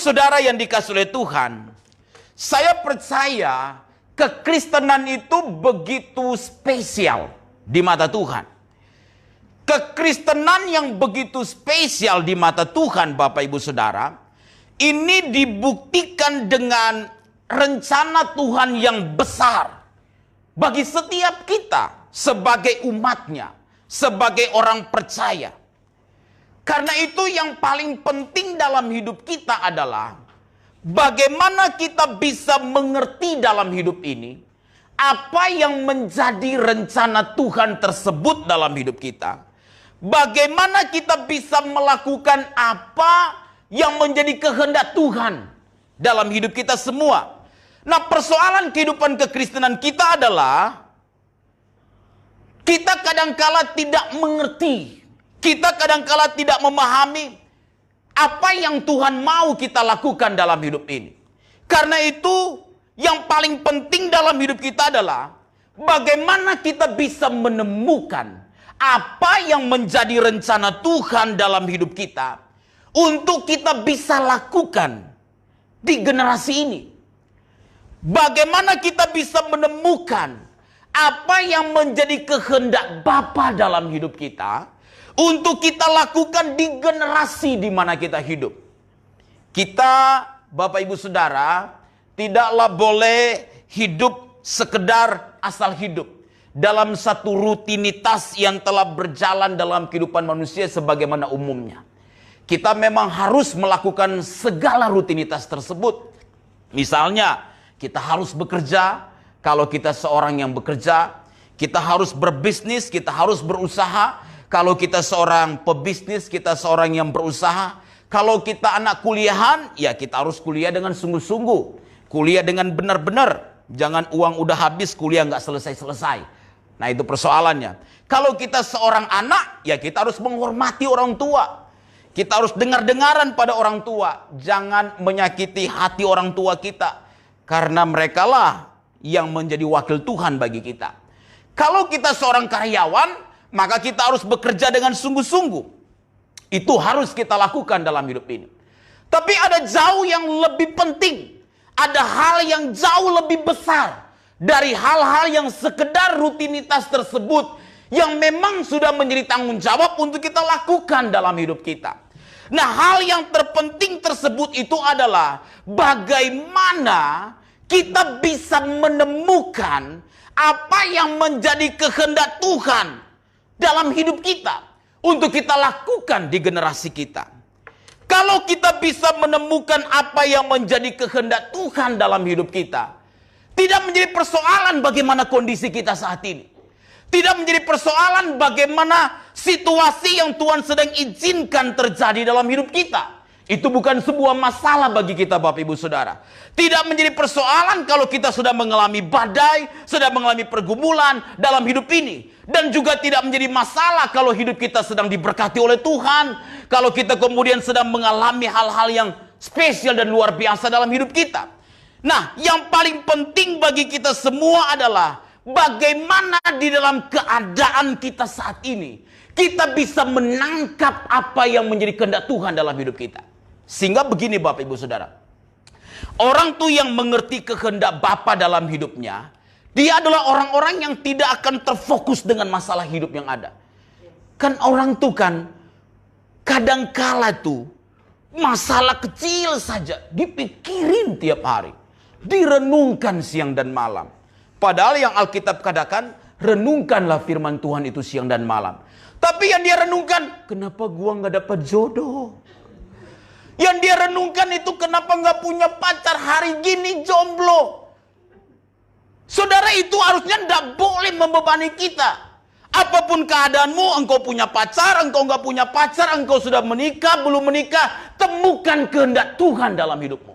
saudara yang dikasihi oleh Tuhan, saya percaya kekristenan itu begitu spesial di mata Tuhan. Kekristenan yang begitu spesial di mata Tuhan, Bapak Ibu Saudara, ini dibuktikan dengan rencana Tuhan yang besar bagi setiap kita sebagai umatnya, sebagai orang percaya. Karena itu yang paling penting dalam hidup kita adalah bagaimana kita bisa mengerti dalam hidup ini apa yang menjadi rencana Tuhan tersebut dalam hidup kita. Bagaimana kita bisa melakukan apa yang menjadi kehendak Tuhan dalam hidup kita semua. Nah, persoalan kehidupan kekristenan kita adalah kita kadangkala tidak mengerti, kita kadangkala tidak memahami apa yang Tuhan mau kita lakukan dalam hidup ini. Karena itu yang paling penting dalam hidup kita adalah bagaimana kita bisa menemukan apa yang menjadi rencana Tuhan dalam hidup kita untuk kita bisa lakukan di generasi ini. Bagaimana kita bisa menemukan apa yang menjadi kehendak Bapa dalam hidup kita untuk kita lakukan di generasi di mana kita hidup. Kita, Bapak Ibu Saudara, tidaklah boleh hidup sekedar asal hidup dalam satu rutinitas yang telah berjalan dalam kehidupan manusia sebagaimana umumnya. Kita memang harus melakukan segala rutinitas tersebut. Misalnya, kita harus bekerja. Kalau kita seorang yang bekerja, kita harus berbisnis, kita harus berusaha. Kalau kita seorang pebisnis, kita seorang yang berusaha. Kalau kita anak kuliahan, ya kita harus kuliah dengan sungguh-sungguh. Kuliah dengan benar-benar. Jangan uang udah habis, kuliah nggak selesai-selesai. Nah, itu persoalannya. Kalau kita seorang anak, ya kita harus menghormati orang tua. Kita harus dengar-dengaran pada orang tua. Jangan menyakiti hati orang tua kita. Karena merekalah yang menjadi wakil Tuhan bagi kita. Kalau kita seorang karyawan, maka kita harus bekerja dengan sungguh-sungguh. Itu harus kita lakukan dalam hidup ini. Tapi ada jauh yang lebih penting. Ada hal yang jauh lebih besar dari hal-hal yang sekedar rutinitas tersebut yang memang sudah menjadi tanggung jawab untuk kita lakukan dalam hidup kita. Nah, hal yang terpenting tersebut itu adalah bagaimana kita bisa menemukan apa yang menjadi kehendak Tuhan dalam hidup kita untuk kita lakukan di generasi kita. Kalau kita bisa menemukan apa yang menjadi kehendak Tuhan dalam hidup kita, tidak menjadi persoalan bagaimana kondisi kita saat ini. Tidak menjadi persoalan bagaimana situasi yang Tuhan sedang izinkan terjadi dalam hidup kita. Itu bukan sebuah masalah bagi kita, Bapak Ibu Saudara. Tidak menjadi persoalan kalau kita sudah mengalami badai, sudah mengalami pergumulan dalam hidup ini. Dan juga tidak menjadi masalah kalau hidup kita sedang diberkati oleh Tuhan. Kalau kita kemudian sedang mengalami hal-hal yang spesial dan luar biasa dalam hidup kita. Nah, yang paling penting bagi kita semua adalah bagaimana di dalam keadaan kita saat ini kita bisa menangkap apa yang menjadi kehendak Tuhan dalam hidup kita. Sehingga begini, Bapak Ibu Saudara. Orang tuh yang mengerti kehendak Bapa dalam hidupnya, dia adalah orang-orang yang tidak akan terfokus dengan masalah hidup yang ada. Kan orang tuh kan kadangkala tuh masalah kecil saja dipikirin tiap hari. Direnungkan siang dan malam. Padahal yang Alkitab katakan, renungkanlah firman Tuhan itu siang dan malam. Tapi yang dia renungkan, kenapa gua nggak dapat jodoh? Yang dia renungkan itu, kenapa nggak punya pacar, hari gini jomblo? Saudara, itu harusnya tidak boleh membebani kita. Apapun keadaanmu, engkau punya pacar, engkau nggak punya pacar, engkau sudah menikah, belum menikah, temukan kehendak Tuhan dalam hidupmu.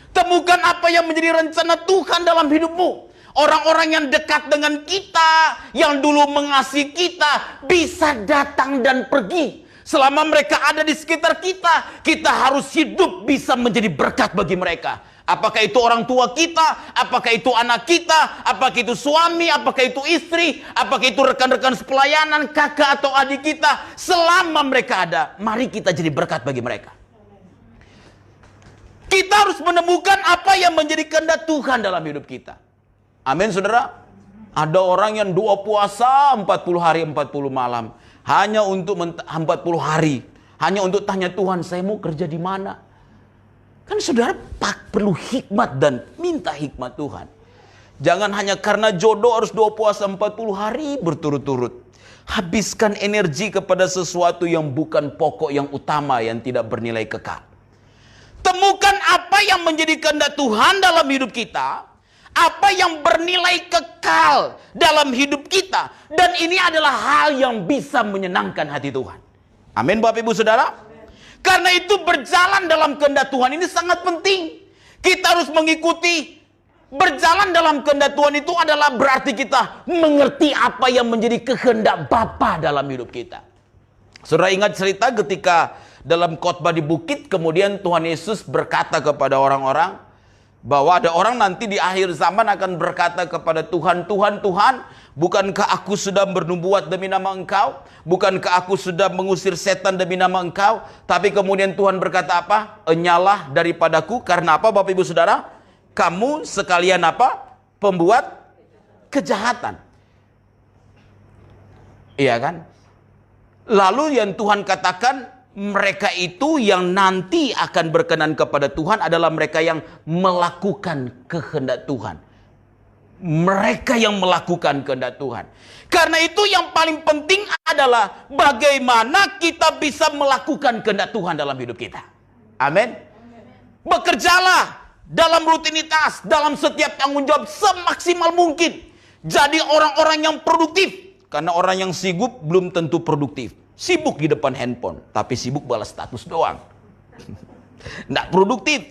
Temukan apa yang menjadi rencana Tuhan dalam hidupmu. Orang-orang yang dekat dengan kita, yang dulu mengasihi kita, bisa datang dan pergi. Selama mereka ada di sekitar kita, kita harus hidup bisa menjadi berkat bagi mereka. Apakah itu orang tua kita, apakah itu anak kita, apakah itu suami, apakah itu istri, apakah itu rekan-rekan sepelayanan, kakak atau adik kita. Selama mereka ada, mari kita jadi berkat bagi mereka. Kita harus menemukan apa yang menjadi kehendak Tuhan dalam hidup kita. Amin, saudara. Ada orang yang doa puasa 40 hari 40 malam. Hanya untuk 40 hari. Hanya untuk tanya Tuhan, saya mau kerja di mana? Kan saudara perlu hikmat dan minta hikmat Tuhan. Jangan hanya karena jodoh harus doa puasa 40 hari berturut-turut. Habiskan energi kepada sesuatu yang bukan pokok yang utama, yang tidak bernilai kekal. Temukan apa yang menjadi kehendak Tuhan dalam hidup kita. Apa yang bernilai kekal dalam hidup kita. Dan ini adalah hal yang bisa menyenangkan hati Tuhan. Amin, Bapak Ibu Saudara. Karena itu berjalan dalam kehendak Tuhan ini sangat penting. Kita harus mengikuti. Berjalan dalam kehendak Tuhan itu adalah berarti kita mengerti apa yang menjadi kehendak Bapa dalam hidup kita. Saudara ingat cerita ketika dalam khotbah di bukit, kemudian Tuhan Yesus berkata kepada orang-orang, bahwa ada orang nanti di akhir zaman akan berkata kepada Tuhan, Tuhan, Tuhan, bukankah aku sudah bernubuat demi nama Engkau? Bukankah aku sudah mengusir setan demi nama Engkau? Tapi kemudian Tuhan berkata apa? Enyalah daripadaku, karena apa Bapak Ibu Saudara? Kamu sekalian apa? Pembuat kejahatan. Iya kan? Lalu yang Tuhan katakan, mereka itu yang nanti akan berkenan kepada Tuhan adalah mereka yang melakukan kehendak Tuhan. Mereka yang melakukan kehendak Tuhan. Karena itu yang paling penting adalah bagaimana kita bisa melakukan kehendak Tuhan dalam hidup kita. Amin. Bekerjalah dalam rutinitas, dalam setiap tanggung jawab semaksimal mungkin. Jadi orang-orang yang produktif. Karena orang yang sibuk belum tentu produktif. Sibuk di depan handphone, tapi sibuk balas status doang. Nggak produktif.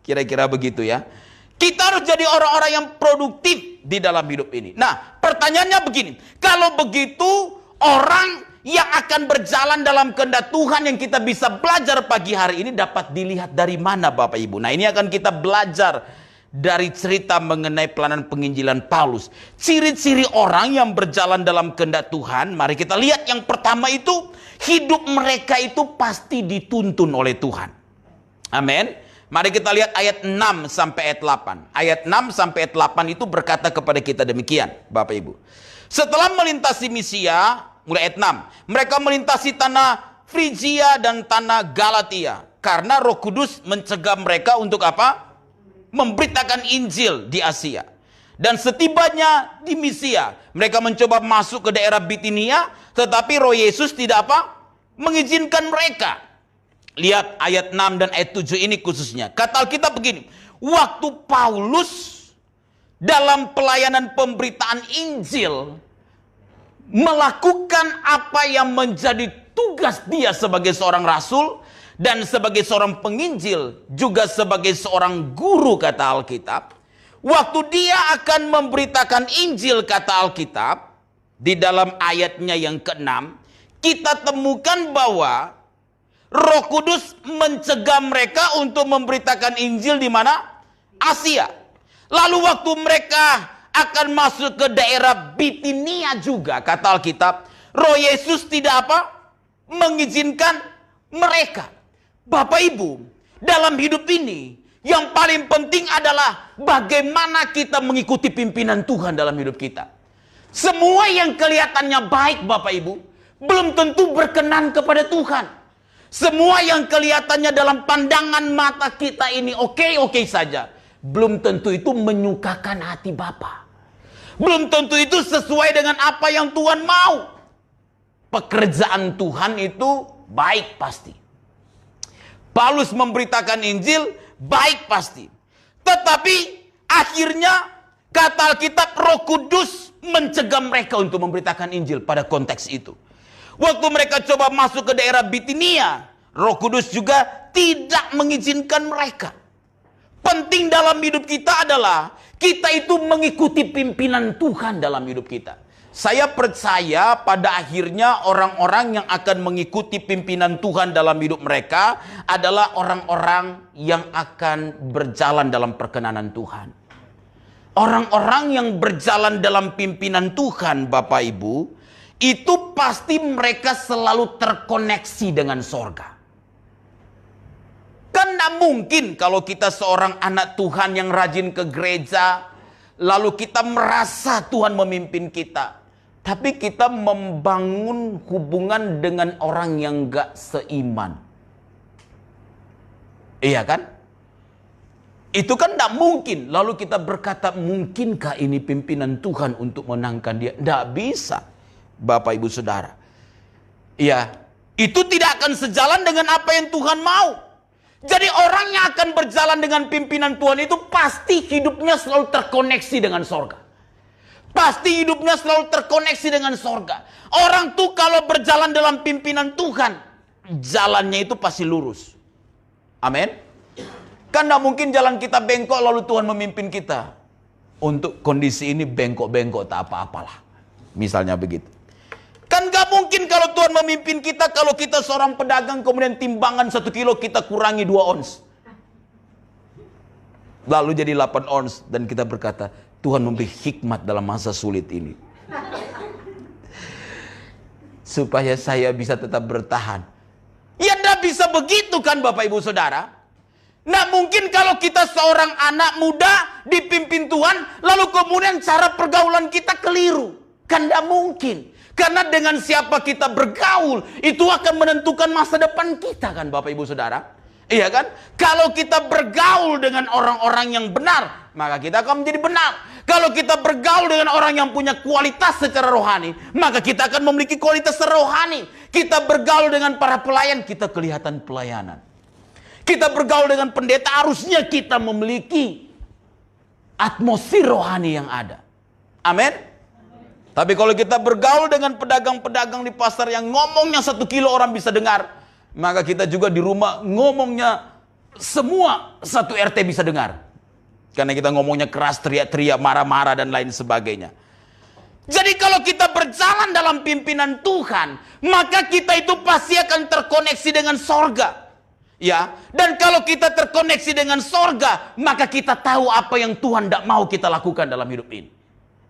Kira-kira begitu ya. Kita harus jadi orang-orang yang produktif di dalam hidup ini. Nah, pertanyaannya begini. Kalau begitu, orang yang akan berjalan dalam kehendak Tuhan yang kita bisa belajar pagi hari ini dapat dilihat dari mana Bapak Ibu? Nah, ini akan kita belajar dari cerita mengenai pelayanan penginjilan Paulus. Ciri-ciri orang yang berjalan dalam kehendak Tuhan, mari kita lihat yang pertama itu, hidup mereka itu pasti dituntun oleh Tuhan. Amin. Mari kita lihat ayat 6 sampai ayat 8. Ayat 6 sampai ayat 8 itu berkata kepada kita demikian, Bapak Ibu. Setelah melintasi Misia, mulai ayat 6, mereka melintasi tanah Frigia dan tanah Galatia. Karena Roh Kudus mencegah mereka untuk apa? Memberitakan Injil di Asia. Dan setibanya di Misia, mereka mencoba masuk ke daerah Bitinia, tetapi Roh Yesus tidak apa? Mengizinkan mereka. Lihat ayat 6 dan ayat 7 ini khususnya. Kata Alkitab begini, waktu Paulus dalam pelayanan pemberitaan Injil melakukan apa yang menjadi tugas dia sebagai seorang rasul, dan sebagai seorang penginjil, juga sebagai seorang guru, kata Alkitab. Waktu dia akan memberitakan Injil, kata Alkitab, di dalam ayatnya yang ke-6, kita temukan bahwa Roh Kudus mencegah mereka untuk memberitakan Injil di mana? Asia. Lalu waktu mereka akan masuk ke daerah Bitinia juga, kata Alkitab, Roh Yesus tidak apa? Mengizinkan mereka. Bapak Ibu, dalam hidup ini yang paling penting adalah bagaimana kita mengikuti pimpinan Tuhan dalam hidup kita. Semua yang kelihatannya baik Bapak Ibu, belum tentu berkenan kepada Tuhan. Semua yang kelihatannya dalam pandangan mata kita ini oke-oke saja, belum tentu itu menyukakan hati Bapa. Belum tentu itu sesuai dengan apa yang Tuhan mau. Pekerjaan Tuhan itu baik pasti. Paulus memberitakan Injil, baik pasti. Tetapi akhirnya kata Alkitab, Roh Kudus mencegah mereka untuk memberitakan Injil pada konteks itu. Waktu mereka coba masuk ke daerah Bitinia, Roh Kudus juga tidak mengizinkan mereka. Penting dalam hidup kita adalah kita itu mengikuti pimpinan Tuhan dalam hidup kita. Saya percaya pada akhirnya orang-orang yang akan mengikuti pimpinan Tuhan dalam hidup mereka adalah orang-orang yang akan berjalan dalam perkenanan Tuhan. Orang-orang yang berjalan dalam pimpinan Tuhan, Bapak Ibu, itu pasti mereka selalu terkoneksi dengan sorga. Kan tidak mungkin kalau kita seorang anak Tuhan yang rajin ke gereja, lalu kita merasa Tuhan memimpin kita. Tapi kita membangun hubungan dengan orang yang gak seiman. Iya kan? Itu kan tidak mungkin. Lalu kita berkata, mungkinkah ini pimpinan Tuhan untuk menangkan dia? Tidak bisa, Bapak Ibu Saudara. Ya, itu tidak akan sejalan dengan apa yang Tuhan mau. Jadi orang yang akan berjalan dengan pimpinan Tuhan itu pasti hidupnya selalu terkoneksi dengan sorga. Pasti hidupnya selalu terkoneksi dengan sorga. Orang tuh kalau berjalan dalam pimpinan Tuhan, jalannya itu pasti lurus. Amin. Kan tidak mungkin jalan kita bengkok lalu Tuhan memimpin kita. Untuk kondisi ini bengkok-bengkok tak apa-apalah. Misalnya begitu. Kan gak mungkin kalau Tuhan memimpin kita, kalau kita seorang pedagang kemudian timbangan 1 kilo kita kurangi 2 ons. Lalu jadi 8 ons dan kita berkata, Tuhan memberi hikmat dalam masa sulit ini. Supaya saya bisa tetap bertahan. Ya tidak bisa begitu kan Bapak Ibu Saudara. Nah mungkin kalau kita seorang anak muda dipimpin Tuhan, lalu kemudian cara pergaulan kita keliru. Kan tidak mungkin. Karena dengan siapa kita bergaul, itu akan menentukan masa depan kita kan Bapak Ibu Saudara. Iya kan? Kalau kita bergaul dengan orang-orang yang benar, maka kita akan menjadi benar. Kalau kita bergaul dengan orang yang punya kualitas secara rohani, maka kita akan memiliki kualitas rohani. Kita bergaul dengan para pelayan, kita kelihatan pelayanan. Kita bergaul dengan pendeta, harusnya kita memiliki atmosfer rohani yang ada. Amin. Tapi kalau kita bergaul dengan pedagang-pedagang di pasar yang ngomongnya 1 kilo orang bisa dengar, maka kita juga di rumah ngomongnya semua 1 RT bisa dengar. Karena kita ngomongnya keras, teriak-teriak, marah-marah dan lain sebagainya. Jadi kalau kita berjalan dalam pimpinan Tuhan, maka kita itu pasti akan terkoneksi dengan sorga. Ya, dan kalau kita terkoneksi dengan sorga, maka kita tahu apa yang Tuhan tidak mau kita lakukan dalam hidup ini.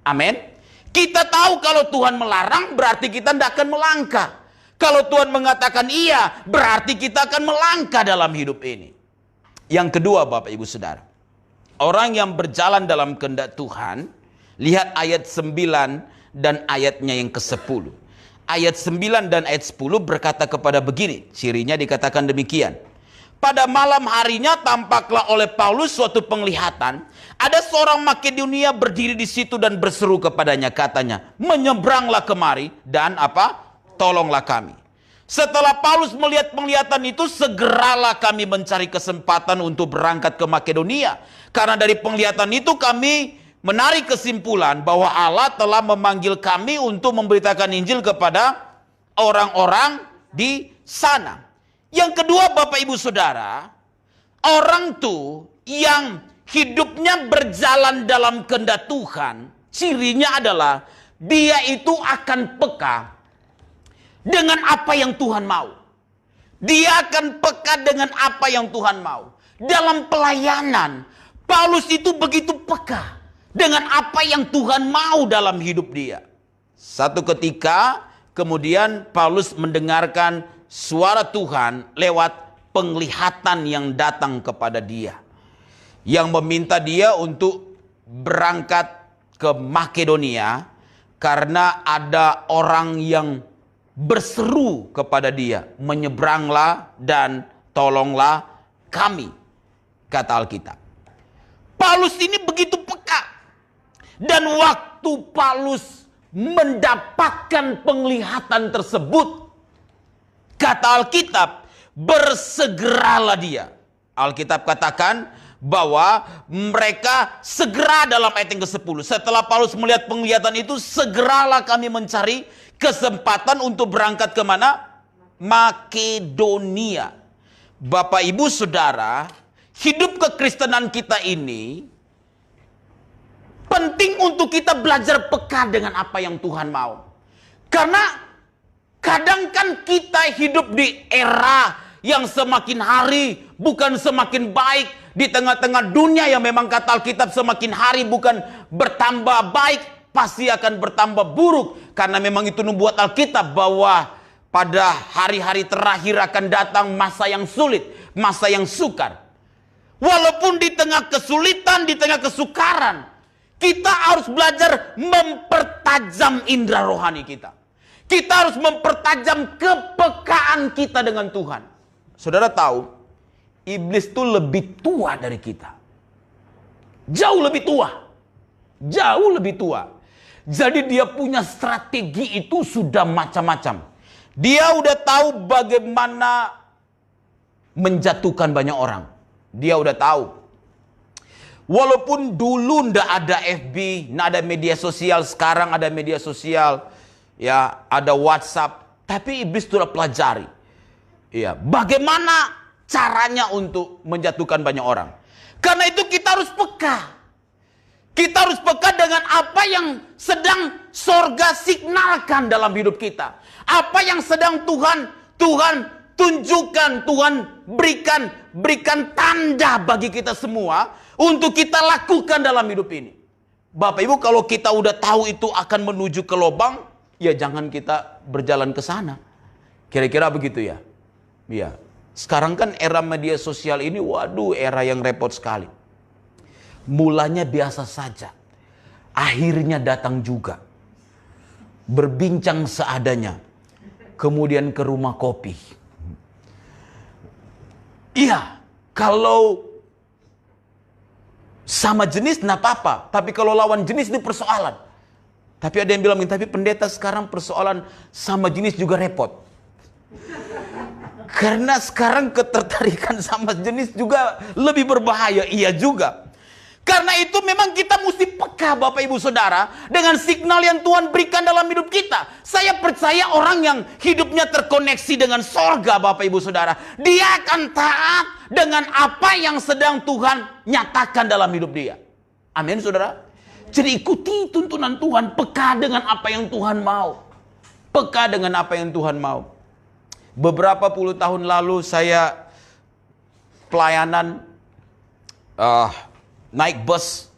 Amin. Kita tahu kalau Tuhan melarang, berarti kita tidak akan melangkah. Kalau Tuhan mengatakan iya, berarti kita akan melangkah dalam hidup ini. Yang kedua Bapak Ibu Saudara, orang yang berjalan dalam kehendak Tuhan, lihat ayat 9 dan ayatnya yang ke-10. Ayat 9 dan ayat 10 berkata kepada begini, cirinya dikatakan demikian. Pada malam harinya tampaklah oleh Paulus suatu penglihatan. Ada seorang Makedonia berdiri di situ dan berseru kepadanya, katanya, menyeberanglah kemari dan apa? Tolonglah kami. Setelah Paulus melihat penglihatan itu, segeralah kami mencari kesempatan untuk berangkat ke Makedonia. Karena dari penglihatan itu kami menarik kesimpulan bahwa Allah telah memanggil kami untuk memberitakan Injil kepada orang-orang di sana. Yang kedua Bapak Ibu Saudara, orang tuh yang hidupnya berjalan dalam kehendak Tuhan, cirinya adalah dia itu akan peka dengan apa yang Tuhan mau. Dia akan peka dengan apa yang Tuhan mau. Dalam pelayanan, Paulus itu begitu peka dengan apa yang Tuhan mau dalam hidup dia. Satu ketika, kemudian Paulus mendengarkan suara Tuhan lewat penglihatan yang datang kepada dia. Yang meminta dia untuk berangkat ke Makedonia karena ada orang yang berseru kepada dia, menyeberanglah dan tolonglah kami, kata Alkitab. Paulus ini begitu peka. Dan waktu Paulus mendapatkan penglihatan tersebut, kata Alkitab, bersegeralah dia. Alkitab katakan bahwa mereka segera dalam ayat yang ke-10. Setelah Paulus melihat penglihatan itu, segeralah kami mencari kesempatan untuk berangkat ke mana? Makedonia. Bapak Ibu Saudara, hidup kekristenan kita ini penting untuk kita belajar peka dengan apa yang Tuhan mau. Karena kadang kan kita hidup di era yang semakin hari bukan semakin baik. Di tengah-tengah dunia yang memang kata Alkitab semakin hari bukan bertambah baik, pasti akan bertambah buruk. Karena memang itu membuat Alkitab bahwa pada hari-hari terakhir akan datang masa yang sulit, masa yang sukar. Walaupun di tengah kesulitan, di tengah kesukaran, kita harus belajar mempertajam indera rohani kita. Kita harus mempertajam kepekaan kita dengan Tuhan. Saudara tahu, iblis itu lebih tua dari kita. Jauh lebih tua. Jauh lebih tua. Jadi dia punya strategi itu sudah macam-macam. Dia udah tahu bagaimana menjatuhkan banyak orang. Dia udah tahu. Walaupun dulu ndak ada FB, ndak ada media sosial, sekarang ada media sosial, ya, ada WhatsApp, tapi iblis sudah pelajari. Ya, bagaimana caranya untuk menjatuhkan banyak orang. Karena itu kita harus peka. Kita harus peka dengan apa yang sedang sorga signalkan dalam hidup kita. Apa yang sedang Tuhan tunjukkan, Tuhan berikan tanda bagi kita semua untuk kita lakukan dalam hidup ini. Bapak Ibu, kalau kita udah tahu itu akan menuju ke lubang, ya jangan kita berjalan ke sana. Kira-kira begitu ya. Iya. Sekarang kan era media sosial ini, waduh, era yang repot sekali. Mulanya biasa saja, akhirnya datang juga. Berbincang seadanya, kemudian ke rumah kopi. Iya, kalau sama jenis nggak apa-apa, tapi kalau lawan jenis itu persoalan. Tapi ada yang bilang, tapi pendeta sekarang persoalan sama jenis juga repot. Karena sekarang ketertarikan sama jenis juga lebih berbahaya. Iya juga. Karena itu memang kita mesti peka Bapak Ibu Saudara dengan signal yang Tuhan berikan dalam hidup kita. Saya percaya orang yang hidupnya terkoneksi dengan sorga Bapak Ibu Saudara, dia akan taat dengan apa yang sedang Tuhan nyatakan dalam hidup dia. Amin Saudara. Jadi ikuti tuntunan Tuhan, peka dengan apa yang Tuhan mau. Peka dengan apa yang Tuhan mau. Beberapa puluh tahun lalu saya pelayanan naik bus.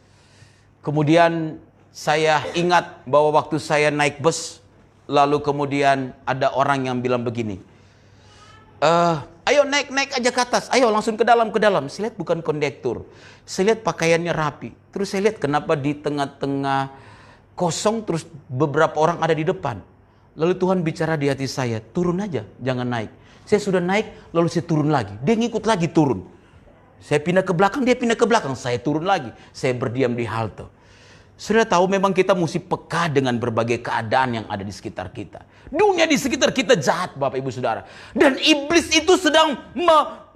Kemudian saya ingat bahwa waktu saya naik bus, lalu kemudian ada orang yang bilang begini, ayo naik aja ke atas, ayo langsung ke dalam. Saya lihat bukan kondektur, saya lihat pakaiannya rapi. Terus saya lihat kenapa di tengah-tengah kosong, terus beberapa orang ada di depan. Lalu Tuhan bicara di hati saya, turun aja, jangan naik. Saya sudah naik, lalu saya turun lagi. Dia ngikut lagi turun. Saya pindah ke belakang, dia pindah ke belakang. Saya turun lagi. Saya berdiam di halte. Sudah tahu memang kita mesti peka dengan berbagai keadaan yang ada di sekitar kita. Dunia di sekitar kita jahat Bapak Ibu Saudara. Dan iblis itu sedang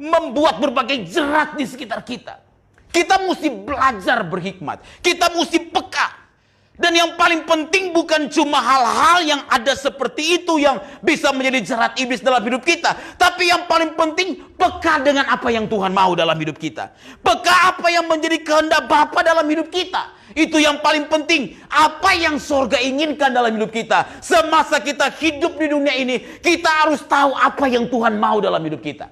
membuat berbagai jerat di sekitar kita. Kita mesti belajar berhikmat. Kita mesti peka. Dan yang paling penting bukan cuma hal-hal yang ada seperti itu yang bisa menjadi jerat iblis dalam hidup kita. Tapi yang paling penting peka dengan apa yang Tuhan mau dalam hidup kita. Peka apa yang menjadi kehendak Bapa dalam hidup kita. Itu yang paling penting. Apa yang sorga inginkan dalam hidup kita. Semasa kita hidup di dunia ini, kita harus tahu apa yang Tuhan mau dalam hidup kita.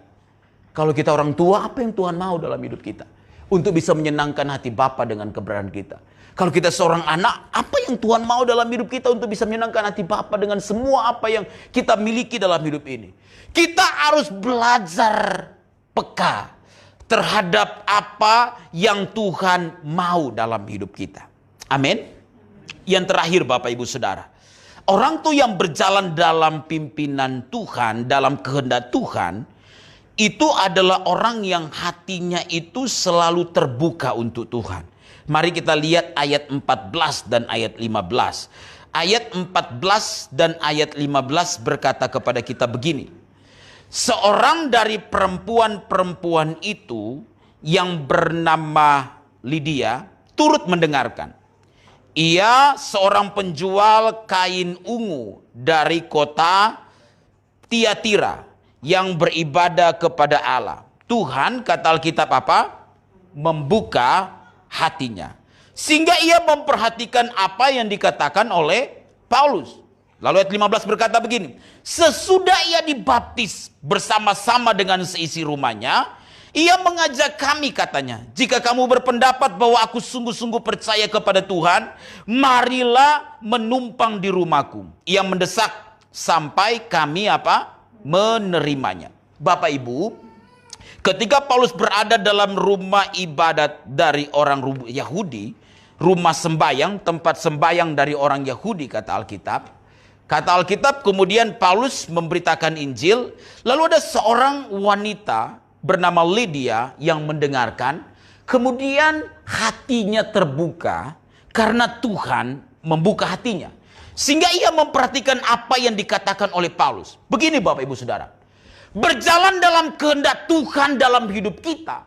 Kalau kita orang tua, apa yang Tuhan mau dalam hidup kita. Untuk bisa menyenangkan hati Bapa dengan keberadaan kita. Kalau kita seorang anak, apa yang Tuhan mau dalam hidup kita untuk bisa menyenangkan hati Bapa dengan semua apa yang kita miliki dalam hidup ini. Kita harus belajar peka terhadap apa yang Tuhan mau dalam hidup kita. Amin. Yang terakhir Bapak Ibu Saudara, orang tuh yang berjalan dalam pimpinan Tuhan, dalam kehendak Tuhan, itu adalah orang yang hatinya itu selalu terbuka untuk Tuhan. Mari kita lihat ayat 14 dan ayat 15. Ayat 14 dan ayat 15 berkata kepada kita begini. Seorang dari perempuan-perempuan itu yang bernama Lydia turut mendengarkan. Ia seorang penjual kain ungu dari kota Tiatira yang beribadah kepada Allah. Tuhan, kata Alkitab apa? Membuka hatinya. Sehingga ia memperhatikan apa yang dikatakan oleh Paulus. Lalu ayat 15 berkata begini. Sesudah ia dibaptis bersama-sama dengan seisi rumahnya, ia mengajak kami katanya, jika kamu berpendapat bahwa aku sungguh-sungguh percaya kepada Tuhan, marilah menumpang di rumahku. Ia mendesak sampai kami menerimanya. Bapak Ibu, Ketika Paulus berada dalam rumah ibadat dari orang Yahudi, rumah sembayang, tempat sembayang dari orang Yahudi, kata Alkitab. Kata Alkitab, kemudian Paulus memberitakan Injil, lalu ada seorang wanita bernama Lydia yang mendengarkan, kemudian hatinya terbuka karena Tuhan membuka hatinya. Sehingga ia memperhatikan apa yang dikatakan oleh Paulus. Begini Bapak Ibu Saudara, berjalan dalam kehendak Tuhan dalam hidup kita,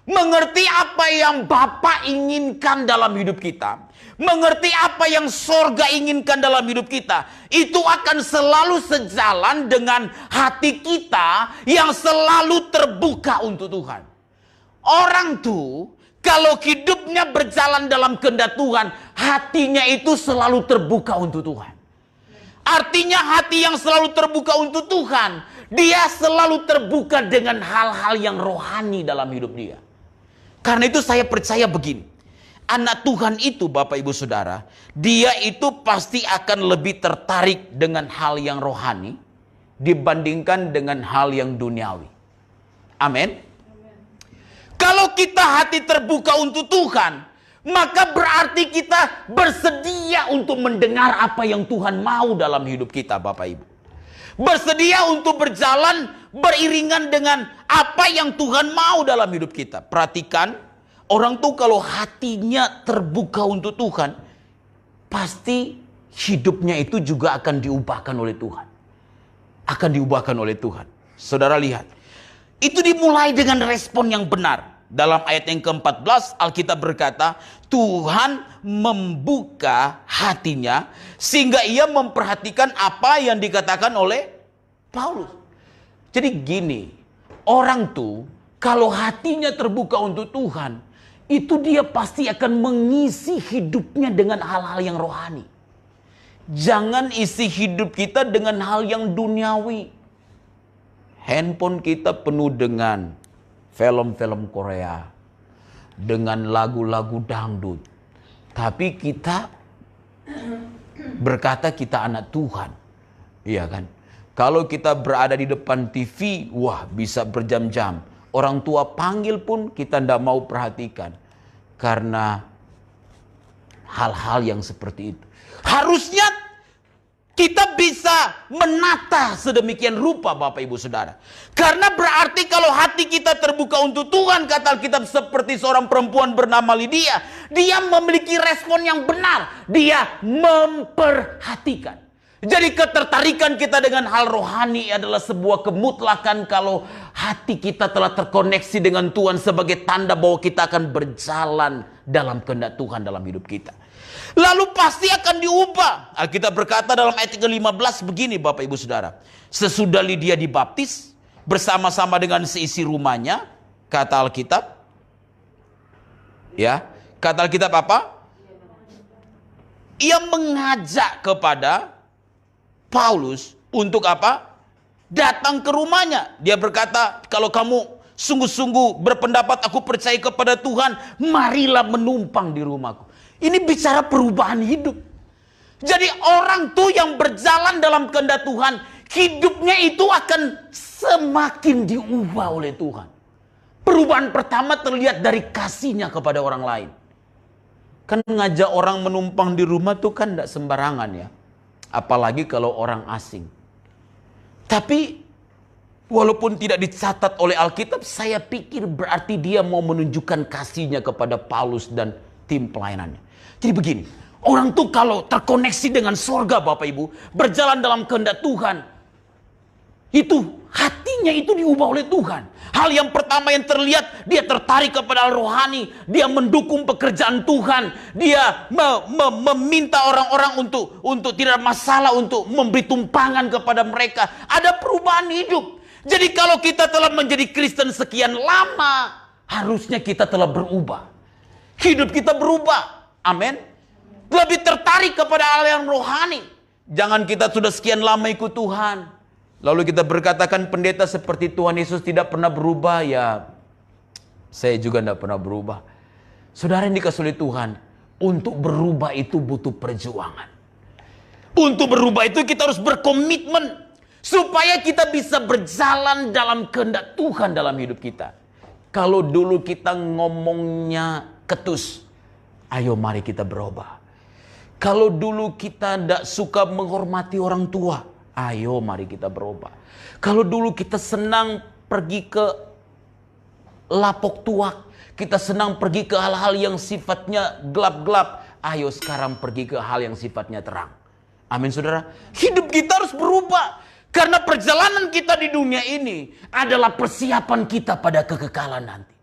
mengerti apa yang Bapa inginkan dalam hidup kita, mengerti apa yang sorga inginkan dalam hidup kita, itu akan selalu sejalan dengan hati kita yang selalu terbuka untuk Tuhan. Orang tuh kalau hidupnya berjalan dalam kehendak Tuhan, hatinya itu selalu terbuka untuk Tuhan. Artinya hati yang selalu terbuka untuk Tuhan, dia selalu terbuka dengan hal-hal yang rohani dalam hidup dia. Karena itu saya percaya begini, anak Tuhan itu Bapak Ibu Saudara, dia itu pasti akan lebih tertarik dengan hal yang rohani dibandingkan dengan hal yang duniawi. Amin. Kalau kita hati terbuka untuk Tuhan, maka berarti kita bersedia untuk mendengar apa yang Tuhan mau dalam hidup kita Bapak Ibu. Bersedia untuk berjalan beriringan dengan apa yang Tuhan mau dalam hidup kita. Perhatikan, orang tuh kalau hatinya terbuka untuk Tuhan, pasti hidupnya itu juga akan diubahkan oleh Tuhan. Akan diubahkan oleh Tuhan. Saudara lihat, itu dimulai dengan respon yang benar. Dalam ayat yang ke-14 Alkitab berkata, Tuhan membuka hatinya sehingga ia memperhatikan apa yang dikatakan oleh Paulus. Jadi gini, orang tuh kalau hatinya terbuka untuk Tuhan, itu dia pasti akan mengisi hidupnya dengan hal-hal yang rohani. Jangan isi hidup kita dengan hal yang duniawi. Handphone kita penuh dengan film-film Korea, dengan lagu-lagu dangdut. Tapi kita berkata kita anak Tuhan. Iya kan? Kalau kita berada di depan TV, wah bisa berjam-jam. Orang tua panggil pun kita tidak mau perhatikan. Karena hal-hal yang seperti itu. Harusnya kita bisa menata sedemikian rupa Bapak Ibu Saudara. Karena berarti kalau hati kita terbuka untuk Tuhan, kata Alkitab seperti seorang perempuan bernama Lydia, dia memiliki respon yang benar. Dia memperhatikan. Jadi ketertarikan kita dengan hal rohani adalah sebuah kemutlakan kalau hati kita telah terkoneksi dengan Tuhan sebagai tanda bahwa kita akan berjalan dalam kehendak Tuhan dalam hidup kita. Lalu pasti akan diubah. Alkitab berkata dalam ayat ke-15 begini Bapak Ibu Saudara. Sesudah Lydia dibaptis bersama-sama dengan seisi rumahnya, kata Alkitab. Ya, kata Alkitab apa? Ia mengajak kepada Paulus untuk apa? Datang ke rumahnya. Dia berkata, kalau kamu sungguh-sungguh berpendapat aku percaya kepada Tuhan, marilah menumpang di rumahku. Ini bicara perubahan hidup. Jadi orang tuh yang berjalan dalam kehendak Tuhan, hidupnya itu akan semakin diubah oleh Tuhan. Perubahan pertama terlihat dari kasihnya kepada orang lain. Kan ngajak orang menumpang di rumah tuh kan tidak sembarangan ya. Apalagi kalau orang asing. Tapi walaupun tidak dicatat oleh Alkitab, saya pikir berarti dia mau menunjukkan kasihnya kepada Paulus dan tim pelayanannya. Jadi begini, orang tuh kalau terkoneksi dengan sorga Bapak Ibu, berjalan dalam kehendak Tuhan, itu hatinya itu diubah oleh Tuhan. Hal yang pertama yang terlihat, dia tertarik kepada rohani, dia mendukung pekerjaan Tuhan, dia meminta orang-orang untuk tidak masalah untuk memberi tumpangan kepada mereka. Ada perubahan hidup. Jadi kalau kita telah menjadi Kristen sekian lama, harusnya kita telah berubah. Hidup kita berubah. Amin. Lebih tertarik kepada hal yang rohani. Jangan kita sudah sekian lama ikut Tuhan, lalu kita berkatakan pendeta seperti Tuhan Yesus tidak pernah berubah. Ya, saya juga tidak pernah berubah. Saudara yang dikasihi oleh Tuhan, untuk berubah itu butuh perjuangan. Untuk berubah itu kita harus berkomitmen supaya kita bisa berjalan dalam kehendak Tuhan dalam hidup kita. Kalau dulu kita ngomongnya ketus, ayo mari kita berubah. Kalau dulu kita tidak suka menghormati orang tua, ayo mari kita berubah. Kalau dulu kita senang pergi ke lapok tuak, kita senang pergi ke hal-hal yang sifatnya gelap-gelap, ayo sekarang pergi ke hal yang sifatnya terang. Amin saudara. Hidup kita harus berubah. Karena perjalanan kita di dunia ini adalah persiapan kita pada kekekalan nanti.